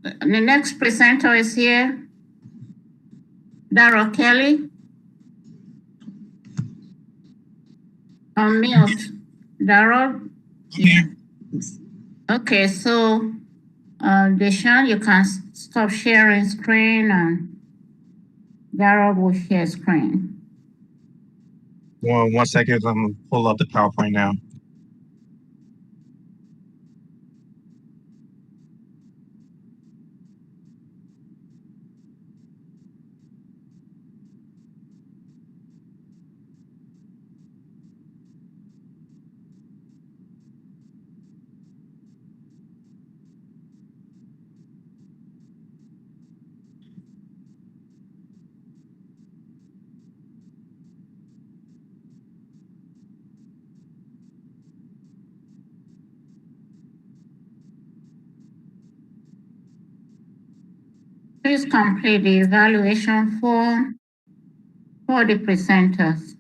The next presenter is here, Daryl Kelly. On mute. Daryl? Yeah. Okay, so Deshaun, you can stop sharing screen and Daryl will share screen. One second, I'm gonna pull up the PowerPoint now. Please complete the evaluation form for the presenters.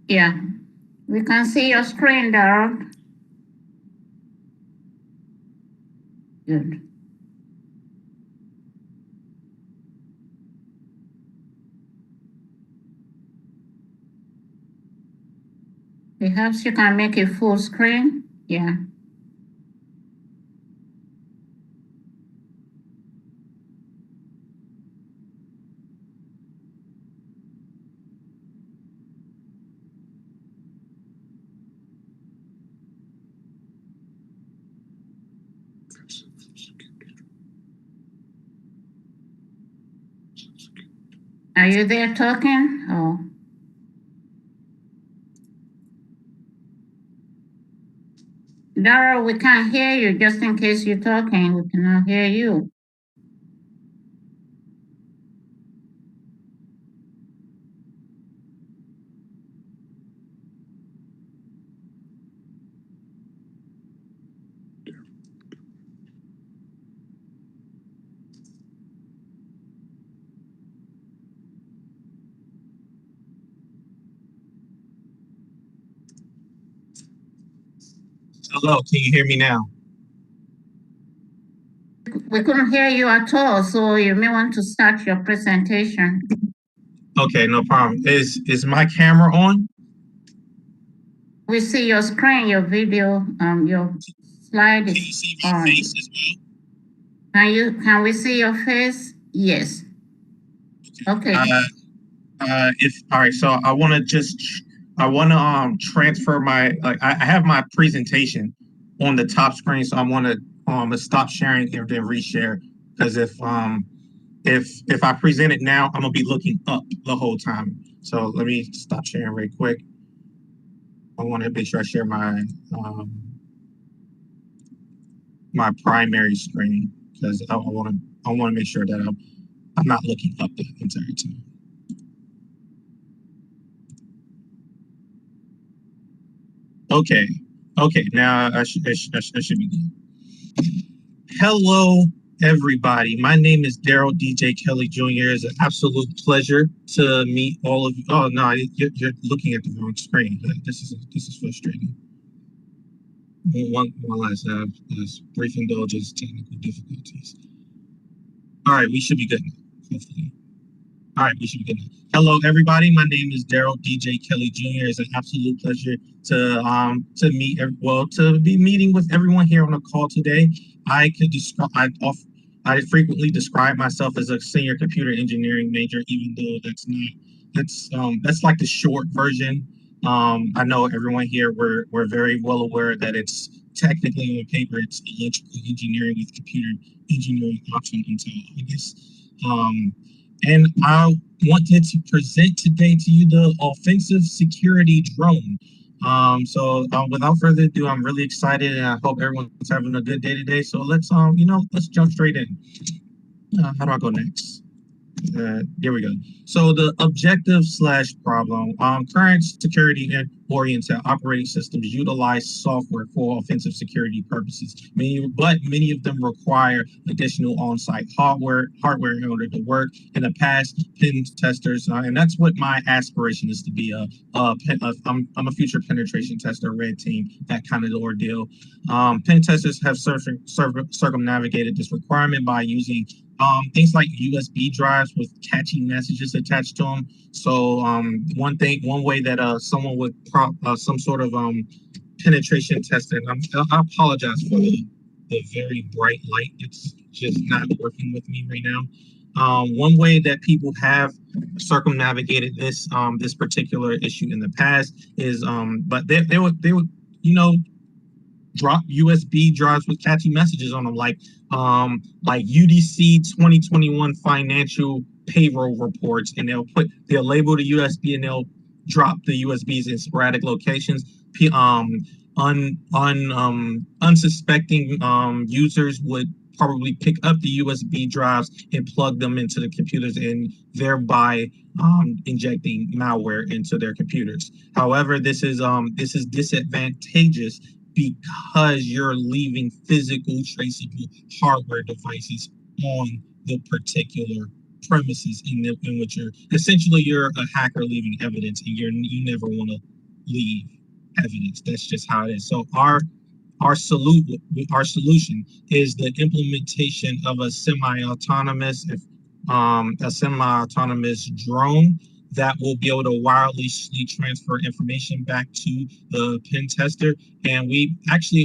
Yeah, we can see your screen, Daryl. Good. Perhaps you can make it full screen. Yeah. Are you there talking? Oh. Daryl, we can't hear you. Just in case you're talking, we cannot hear you. Hello, can you hear me now? We couldn't hear you at all, so you may want to start your presentation. Okay, no problem. Is my camera on? We see your screen, your video, your slide Can you is see my on. face as well? Can we see your face? Yes. Okay. If all right, so I want to transfer my I have my presentation on the top screen, so I want to stop sharing and then reshare, because if I present it now, I'm gonna be looking up the whole time. So let me stop sharing right quick. I want to make sure I share my primary screen, because I want to make sure that I'm not looking up the entire time. Okay. Okay. Now I should be good. Hello, everybody. My name is Daryl DJ Kelly Jr. It's an absolute pleasure to meet all of you. Oh no, you're looking at the wrong screen. This is frustrating. One last brief indulgence, technical difficulties. All right, we should be good now, hopefully. All right, we should be good now. Hello, everybody. My name is Daryl DJ Kelly Jr. It's an absolute pleasure to meet. Well, to be meeting with everyone here on the call today. I could describe. I frequently describe myself as a senior computer engineering major, even though that's like the short version. I know everyone here we're very well aware that it's technically on paper it's electrical engineering with computer engineering option until August. And I wanted to present today to you the offensive security drone. Without further ado, I'm really excited, and I hope everyone's having a good day today. So let's jump straight in. How do I go next? Here we go. So the objective slash problem, current security and oriented operating systems utilize software for offensive security purposes. Many of them require additional on-site hardware in order to work. In the past, pen testers, and that's what my aspiration is to be I'm a future penetration tester, red team, that kind of ordeal. Pen testers have circumnavigated this requirement by using things like USB drives with catchy messages attached to them. So one way that someone would some sort of penetration testing. I apologize for the very bright light. It's just not working with me right now. One way that people have circumnavigated this particular issue in the past is but they would drop USB drives with catchy messages on them, like UDC 2021 financial payroll reports, and they'll label the USB and they'll drop the USBs in sporadic locations. Unsuspecting users would probably pick up the USB drives and plug them into the computers, and thereby injecting malware into their computers. However, this is disadvantageous because you're leaving physical traceable hardware devices on the particular premises in which you're a hacker leaving evidence, and you never want to leave evidence. That's just how it is. So our solution is the implementation of a semi-autonomous drone that will be able to wirelessly transfer information back to the pen tester. And we actually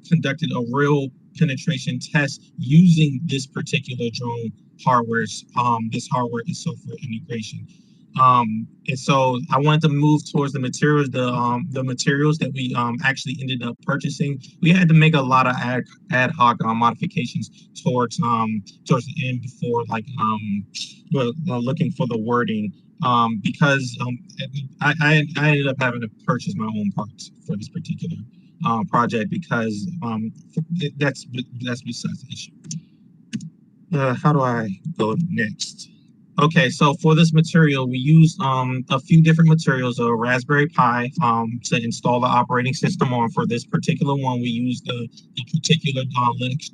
conducted a real penetration test using this particular drone this hardware and software integration. And so I wanted to move towards the materials that we actually ended up purchasing. We had to make a lot of ad hoc modifications towards the end before looking for the wording, because I ended up having to purchase my own parts for this particular project, because that's besides the issue. How do I go next? Okay, so for this material, we used a few different materials, a Raspberry Pi to install the operating system on. For this particular one, we used a particular Linux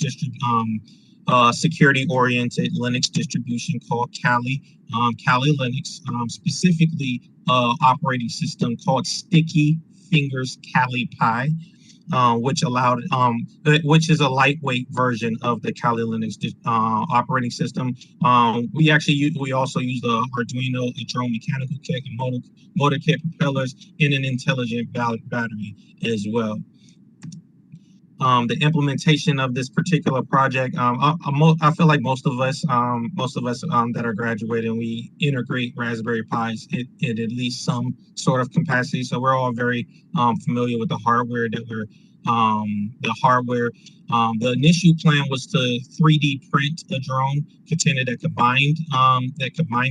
security-oriented Linux distribution called Kali Linux, specifically operating system called Sticky Fingers Kali Pi. Which is a lightweight version of the Kali Linux operating system. We also use the Arduino, a drone mechanical kit, and motor kit propellers, and an intelligent battery as well. The implementation of this particular project, I feel like most of us that are graduating, we integrate Raspberry Pis in at least some sort of capacity. So we're all very familiar with the hardware the initial plan was to 3D print a drone container that combined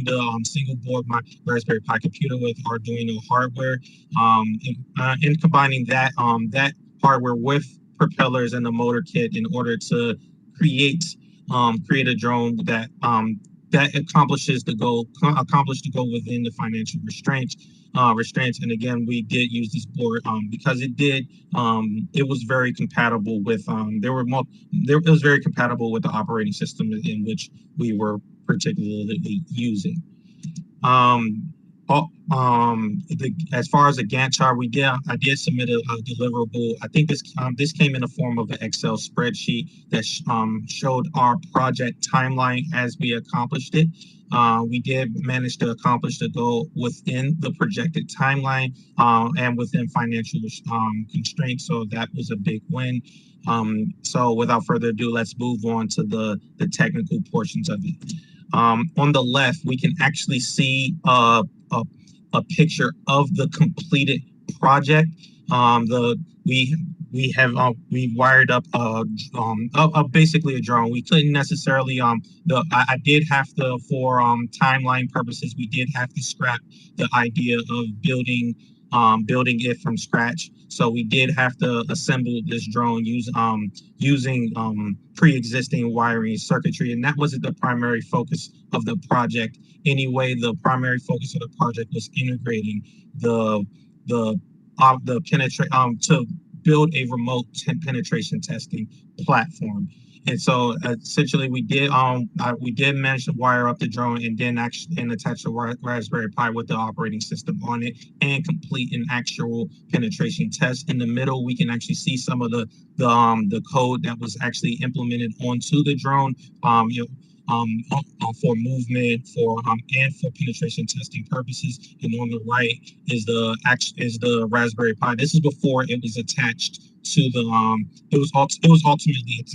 the single board my Raspberry Pi computer with Arduino hardware, and combining that hardware with propellers and the motor kit in order to create a drone that accomplished the goal within the financial restraints. And again, we did use this board because it was very compatible with it was very compatible with the operating system in which we were particularly using. As far as the Gantt chart, I did submit a deliverable. I think this came in the form of an Excel spreadsheet that showed our project timeline as we accomplished it. We did manage to accomplish the goal within the projected timeline and within financial constraints, so that was a big win. So without further ado, let's move on to the technical portions of it. On the left, we can actually see a picture of the completed project. We wired up basically a drone. We couldn't necessarily I did have to, for timeline purposes, we did have to scrap the idea of building it from scratch. So we did have to assemble this drone using pre-existing wiring circuitry, and that wasn't the primary focus of the project. Anyway, the primary focus of the project was integrating the the penetrate to build a remote penetration testing platform. And so essentially we did manage to wire up the drone and then actually and attach the Raspberry Pi with the operating system on it and complete an actual penetration test. In the middle, we can actually see some of the code that was actually implemented onto the drone. You know, for movement, and for penetration testing purposes. And on the right is the Raspberry Pi. This is before it was attached to the it was ultimately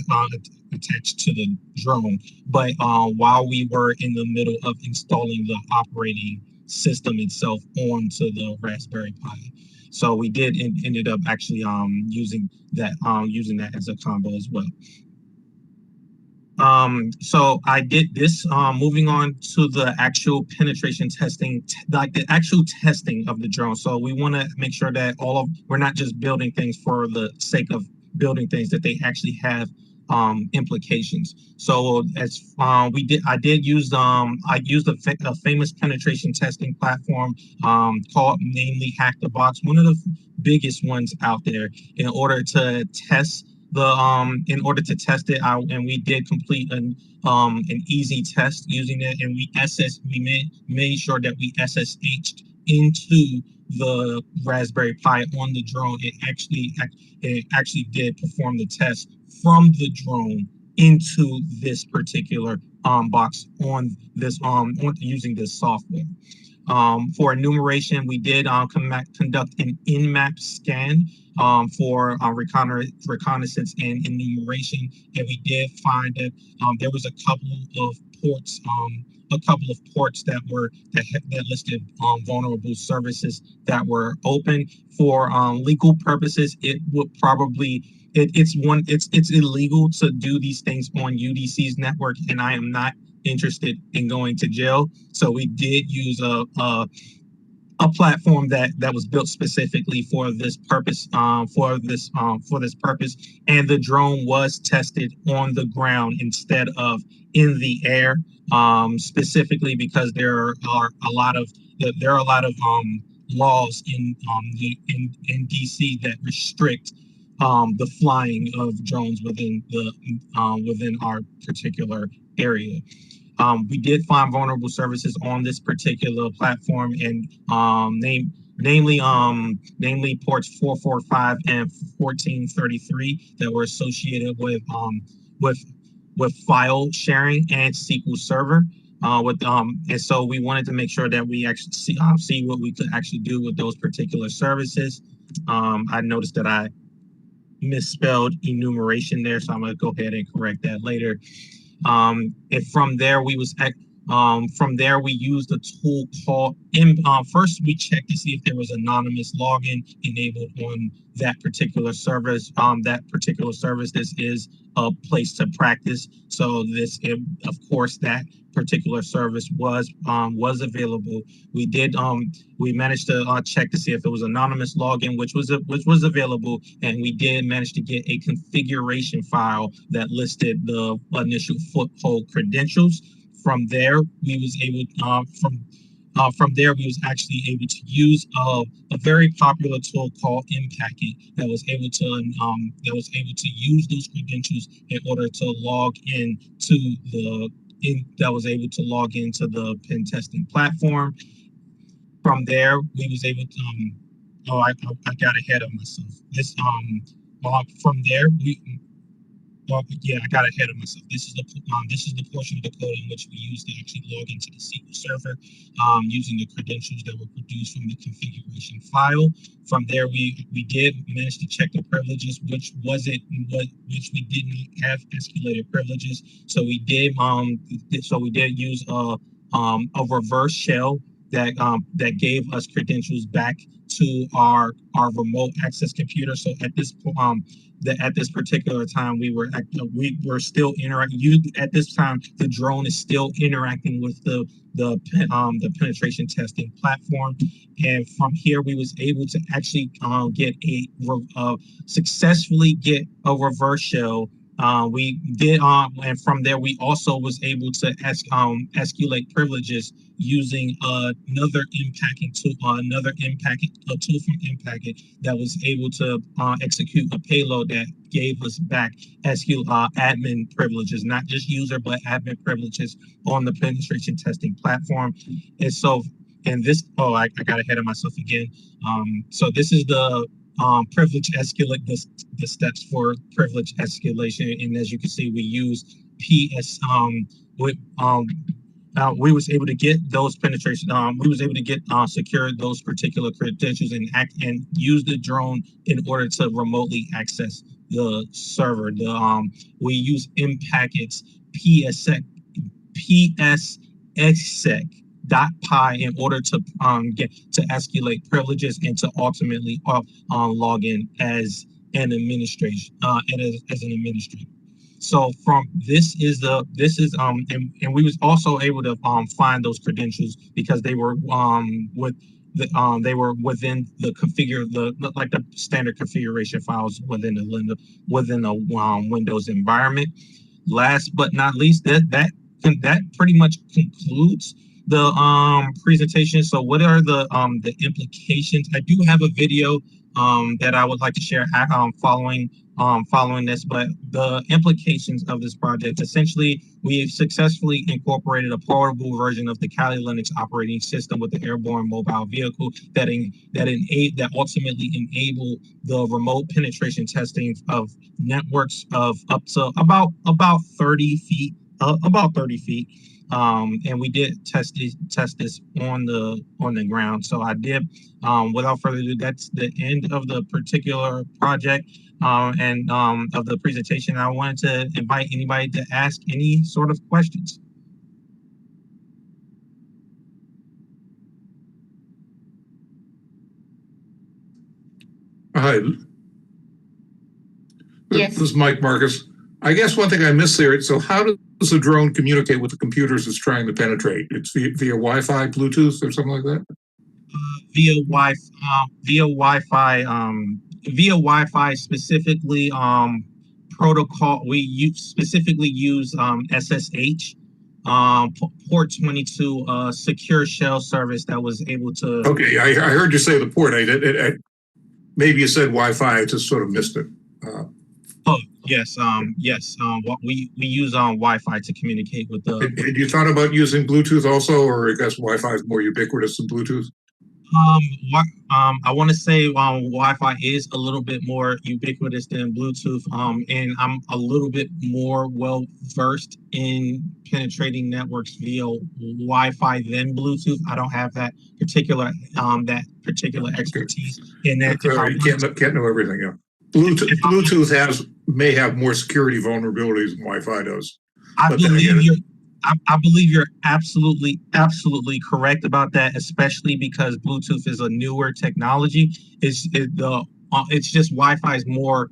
attached to the drone. But while we were in the middle of installing the operating system itself onto the Raspberry Pi. So we did ended up actually using that as a combo as well. So I did this. Moving on to the actual penetration testing, like the actual testing of the drone. So we want to make sure that we're not just building things for the sake of building things, that they actually have implications. So as I used a famous penetration testing platform called namely Hack the Box, one of the biggest ones out there, in order to test it out. And we did complete an easy test using it, and we made sure that we SSH'd into the Raspberry Pi on the drone. It actually did perform the test from the drone into this particular box on this using this software. For enumeration, we did conduct an in-map scan for reconnaissance and enumeration, and we did find that there was a couple of ports that listed vulnerable services that were open. For legal purposes, it would probably it's illegal to do these things on UDC's network, and I am not interested in going to jail. So we did use a platform that was built specifically for this purpose, for this purpose, and the drone was tested on the ground instead of in the air, specifically because there are a lot of laws in DC that restrict the flying of drones within our particular area. We did find vulnerable services on this particular platform, and namely ports 445 and 1433 that were associated with file sharing and SQL Server. And so we wanted to make sure that we actually see what we could actually do with those particular services. I noticed that I misspelled enumeration there, so I'm going to go ahead and correct that later. And from there we used a tool called first we checked to see if there was anonymous login enabled on that particular service. This is a place to practice. So of course that particular service was available. We managed to check to see if it was anonymous login, which was available, and we did manage to get a configuration file that listed the initial foothold credentials. From there, we was actually able to use a very popular tool called Impacket that was able to use those credentials in order to log into the pen testing platform. From there, we was able to I got ahead of myself. From there I got ahead of myself. This is the portion of the code in which we use to actually log into the SQL Server using the credentials that were produced from the configuration file. From there, we did manage to check the privileges, which we did not have escalated privileges. So we did use a reverse shell that gave us credentials back to our remote access computer. So at this particular time, we were still interacting. At this time, the drone is still interacting with the penetration testing platform, and from here we was able to actually successfully get a reverse shell We did, and from there we also was able to escalate privileges using another a tool from Impacket that was able to execute a payload that gave us back admin privileges, not just user but admin privileges on the penetration testing platform. And so, and this, oh, I got ahead of myself again. So this is the privilege escalate the steps for privilege escalation, and as you can see, we use PS with we was able to get those penetration. We was able to get secure those particular credentials and use the drone in order to remotely access the server. We use Impacket's PSExec.py in order to get to escalate privileges and to ultimately log in as an administration as an administrator. So from this is and we was also able to find those credentials because they were they were within the the standard configuration files within the Windows environment. Last but not least, that pretty much concludes the presentation. So what are the implications? I do have a video that I would like to share following this, but the implications of this project, essentially, we've successfully incorporated a portable version of the Kali Linux operating system with the airborne mobile vehicle that ultimately enable the remote penetration testing of networks of up to about 30 feet, and we did test this on the ground. So I did, without further ado, that's the end of the particular project and of the presentation. I wanted to invite anybody to ask any sort of questions. Hi. Yes. This is Mike Marcus. I guess one thing I missed there, so how does the drone communicate with the computers it's trying to penetrate? It's via Wi-Fi, Bluetooth, or something like that? Via Wi-Fi, specifically protocol. We specifically use SSH, port 22, secure shell service that was able to. Okay, I heard you say the port. Maybe you said Wi-Fi. I just sort of missed it. Oh yes, what we use Wi-Fi to communicate with the. Had you thought about using Bluetooth also, or I guess Wi-Fi is more ubiquitous than Bluetooth? I want to say Wi-Fi is a little bit more ubiquitous than Bluetooth, and I'm a little bit more well versed in penetrating networks via Wi-Fi than Bluetooth. I don't have that particular expertise in that. You can't know everything. Yeah, Bluetooth may have more security vulnerabilities than Wi-Fi does. I believe you're absolutely correct about that, especially because Bluetooth is a newer technology. It's just Wi-Fi is more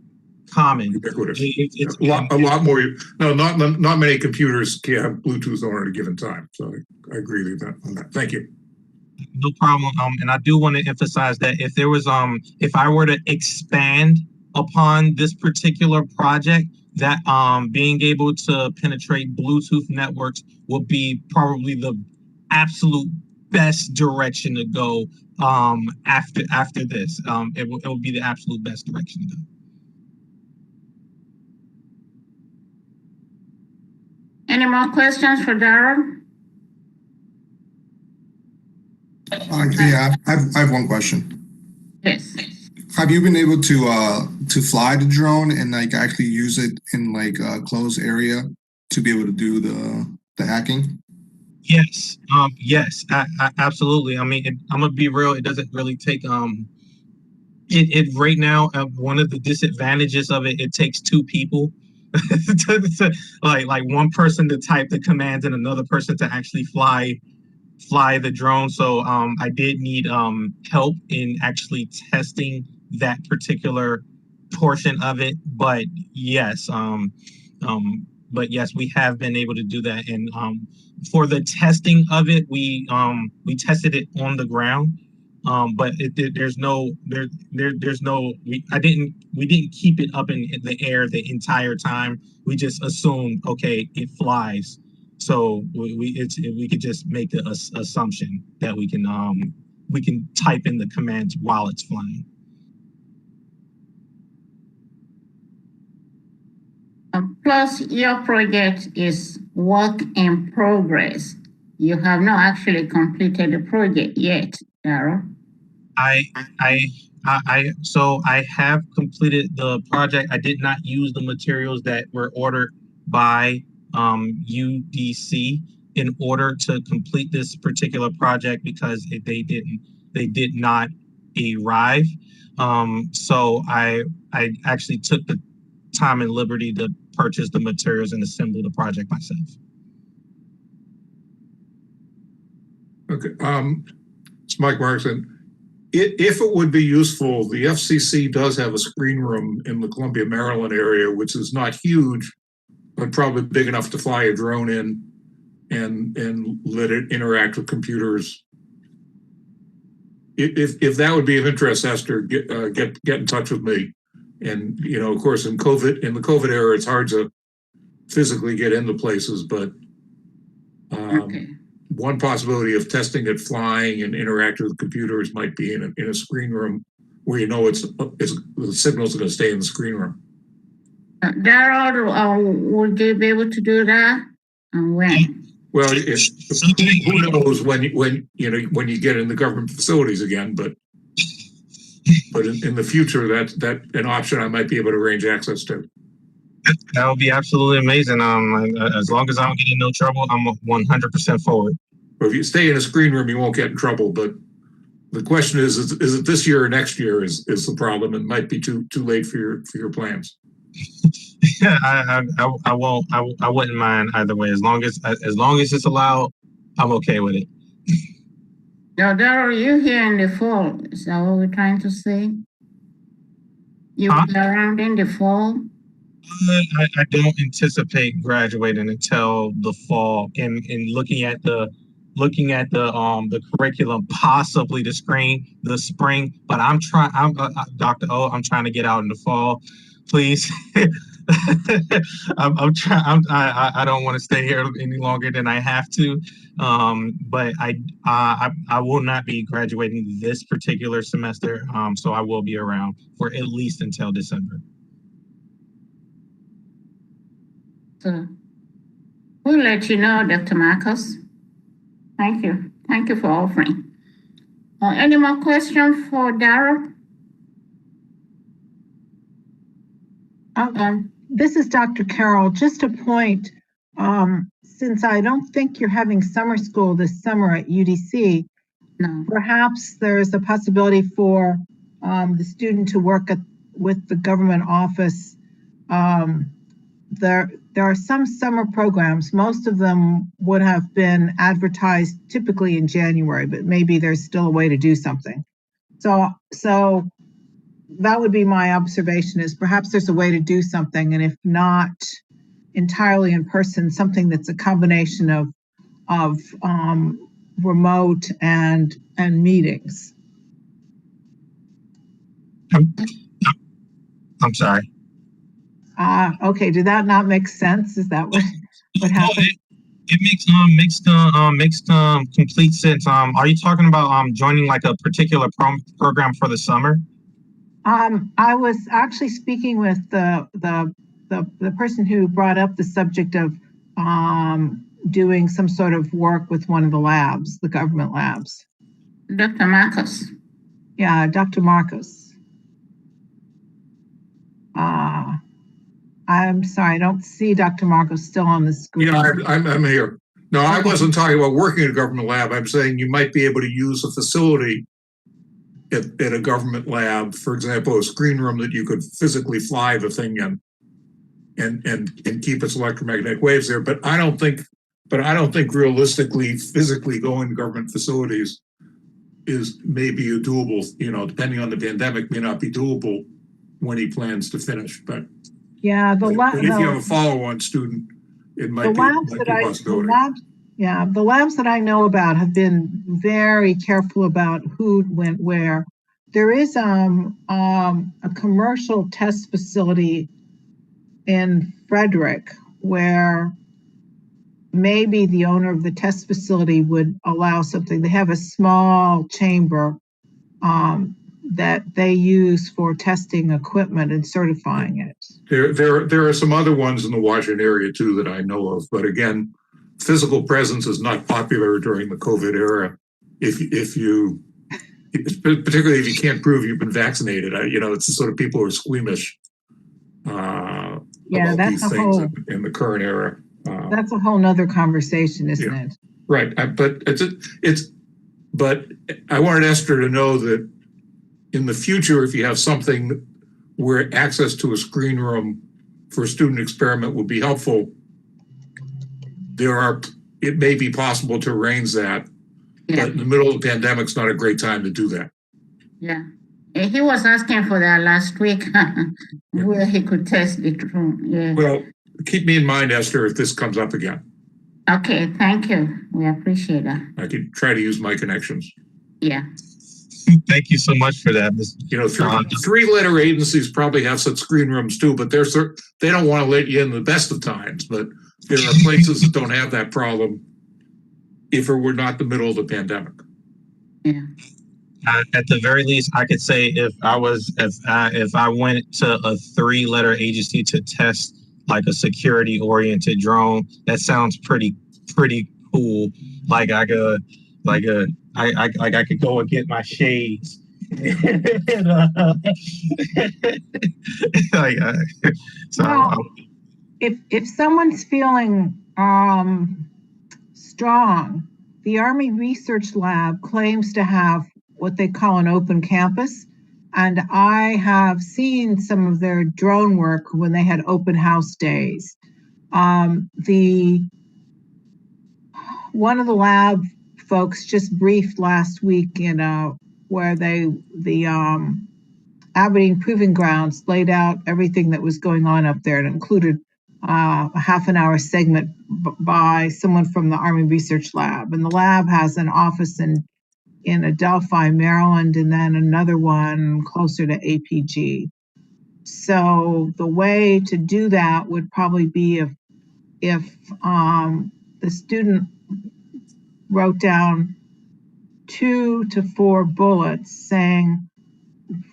common. Ubiquitous. It's a lot more. No, not many computers can have Bluetooth on at a given time. So I agree with that on that. Thank you. No problem. And I do want to emphasize that if I were to expand upon this particular project, that being able to penetrate Bluetooth networks would be probably the absolute best direction to go after this. It would be the absolute best direction to go. Any more questions for Daryl? Yeah, I have one question. Yes. Have you been able to fly the drone and like actually use it in like a closed area to be able to do the hacking? Yes, yes, absolutely. I mean, I'm gonna be real. It doesn't really take it right now. One of the disadvantages of it takes two people, like one person to type the commands and another person to actually fly the drone. So I did need help in actually testing that particular portion of it. But yes, we have been able to do that. And for the testing of it, we tested it on the ground. But there's no there's no we didn't keep it up in the air the entire time. We just assumed, okay, it flies. So we could just make the assumption that we can type in the commands while it's flying. Plus, your project is work in progress. You have not actually completed the project yet, Daryl. So I have completed the project. I did not use the materials that were ordered by UDC in order to complete this particular project because they did not arrive. So I actually took the time and liberty to purchase the materials and assemble the project myself. Okay, it's Mike Markson. If it would be useful, the FCC does have a screen room in the Columbia, Maryland area, which is not huge, but probably big enough to fly a drone in and let it interact with computers. If that would be of interest, Esther, get in touch with me. And of course, in the COVID era, it's hard to physically get into places, but Okay. one possibility of testing it flying and interacting with computers might be in a screen room where the signals are going to stay in the screen room. Daryl, would you be able to do that? And when? Well, who knows when you get in the government facilities again, but in the future, that's an option I might be able to arrange access to. That would be absolutely amazing. As long as I don't get in no trouble, I'm 100% forward. But if you stay in a screen room, you won't get in trouble. But the question is it this year or next year is the problem? It might be too late for your plans. Yeah, I won't. I wouldn't mind either way. As long as it's allowed, I'm okay with it. Now, Daryl, you here in the fall? Is that what we're trying to say? You will be around in the fall? I don't anticipate graduating until the fall. And looking at the curriculum, possibly the spring. But I'm Dr. O. I'm trying to get out in the fall, please. I'm trying. I don't want to stay here any longer than I have to. But I will not be graduating this particular semester. So I will be around for at least until December. So we'll let you know, Dr. Marcus. Thank you. Thank you for offering. Any more questions for Daryl? This is Dr. Carroll. Just a point, since I don't think you're having summer school this summer at UDC, No. perhaps there's a possibility for the student to work with the government office. There are some summer programs. Most of them would have been advertised typically in January, but maybe there's still a way to do something. So that would be my observation, is perhaps there's a way to do something, and if not entirely in person, something that's a combination of remote and meetings. I'm sorry. Okay, did that not make sense? Is that what happened? It makes complete sense. Are you talking about joining like a particular program for the summer? I was actually speaking with the person who brought up the subject of doing some sort of work with one of the labs, the government labs. Dr. Marcus. Yeah, Dr. Marcus. I'm sorry, I don't see Dr. Marcos still on the screen. Yeah, I'm here. No, I wasn't talking about working at a government lab. I'm saying you might be able to use a facility at a government lab, for example, a screen room that you could physically fly the thing in and keep its electromagnetic waves there. But I don't think realistically, physically going to government facilities is maybe a doable, depending on the pandemic, may not be doable when he plans to finish. But yeah, if you have a follow-on student, it might be a possibility. Yeah, the labs that I know about have been very careful about who went where. There is a commercial test facility in Frederick where maybe the owner of the test facility would allow something. They have a small chamber that they use for testing equipment and certifying it. There are some other ones in the Washington area too that I know of, but again, physical presence is not popular during the COVID era. Particularly if you can't prove you've been vaccinated, it's the sort of people who are squeamish Yeah, about that's these a things whole in the current era. that's a whole nother conversation, isn't it? Right, but I wanted Esther to know that in the future, if you have something where access to a screen room for a student experiment would be helpful, it may be possible to arrange that. Yeah. But in the middle of the pandemic, it's not a great time to do that. Yeah. He was asking for that last week, where he could test it room. Yeah. Well, keep me in mind, Esther, if this comes up again. Okay, thank you. We appreciate that. I could try to use my connections. Yeah. Thank you so much for that, Mr. Three-letter agencies probably have such screen rooms too, but they don't want to let you in the best of times. But there are places that don't have that problem if it were not the middle of the pandemic. Yeah. At the very least, I could say if I went to a 3-letter agency to test like a security oriented drone, that sounds pretty cool. Like I could go and get my shades. If someone's feeling strong, the Army Research Lab claims to have what they call an open campus. And I have seen some of their drone work when they had open house days. One of the lab folks just briefed last week where the Aberdeen Proving Grounds laid out everything that was going on up there. It included a half-an-hour segment by someone from the Army Research Lab. And the lab has an office in Adelphi, Maryland, and then another one closer to APG. So the way to do that would probably be if the student wrote down 2 to 4 bullets saying,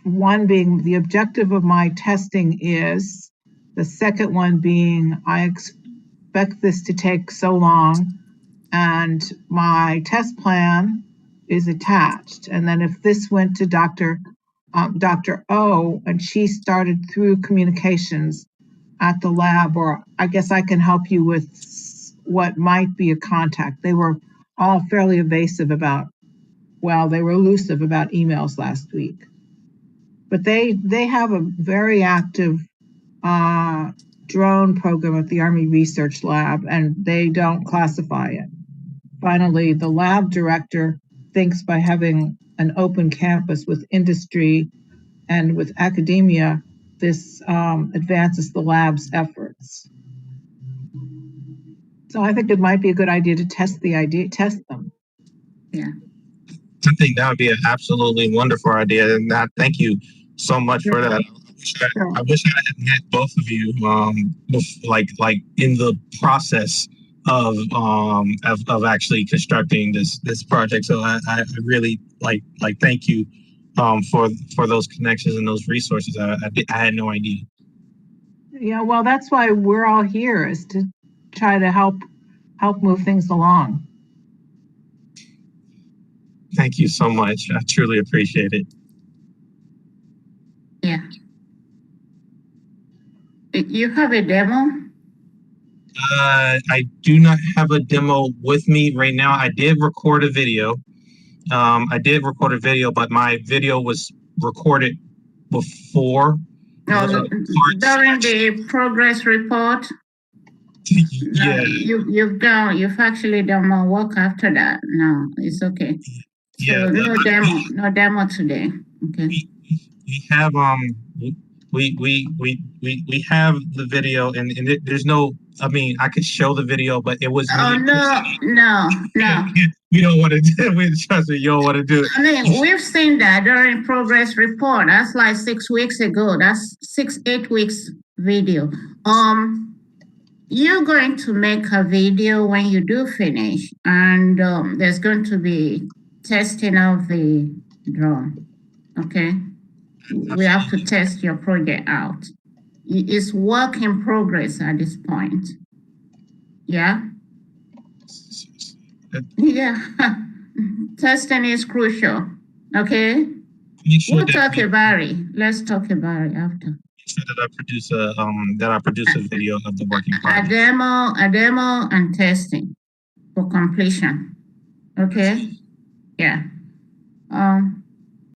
one being the objective of my testing is, the second one being I expect this to take so long, and my test plan is attached. And then if this went to Dr. O and she started through communications at the lab, or I guess I can help you with what might be a contact. They were all fairly evasive they were elusive about emails last week. But they have a very active drone program at the Army Research Lab, and they don't classify it. Finally, the lab director thinks by having an open campus with industry and with academia, this advances the lab's efforts. So I think it might be a good idea to test them. Yeah. I think that would be an absolutely wonderful idea, and thank you so much for that. I wish I had met both of you, like in the process of actually constructing this project. So I really like thank you for those connections and those resources. I had no idea. Yeah, well, that's why we're all here, is to try to help move things along. Thank you so much. I truly appreciate it. Yeah. You have a demo? I do not have a demo with me right now. I did record a video. But my video was recorded before. No, during the progress report. Yeah. You've actually done more work after that. No, it's okay. So Yeah. no demo today. Okay. We have we have the video, and there's no. I mean, I could show the video, but it was. Oh, no. We don't want to do it. Trust me, you don't want to do it. I mean, we've seen that during progress report. That's like 6 weeks ago. That's 8 weeks video. You're going to make a video when you do finish, and there's going to be testing of the drone. Okay, we have to test your project out. It's work in progress at this point. Yeah. Yeah. Testing is crucial. Okay. Make sure We'll that talk about it. Let's talk about it after. that I produce a video of the working A project. demo and testing for completion. Okay. Yeah.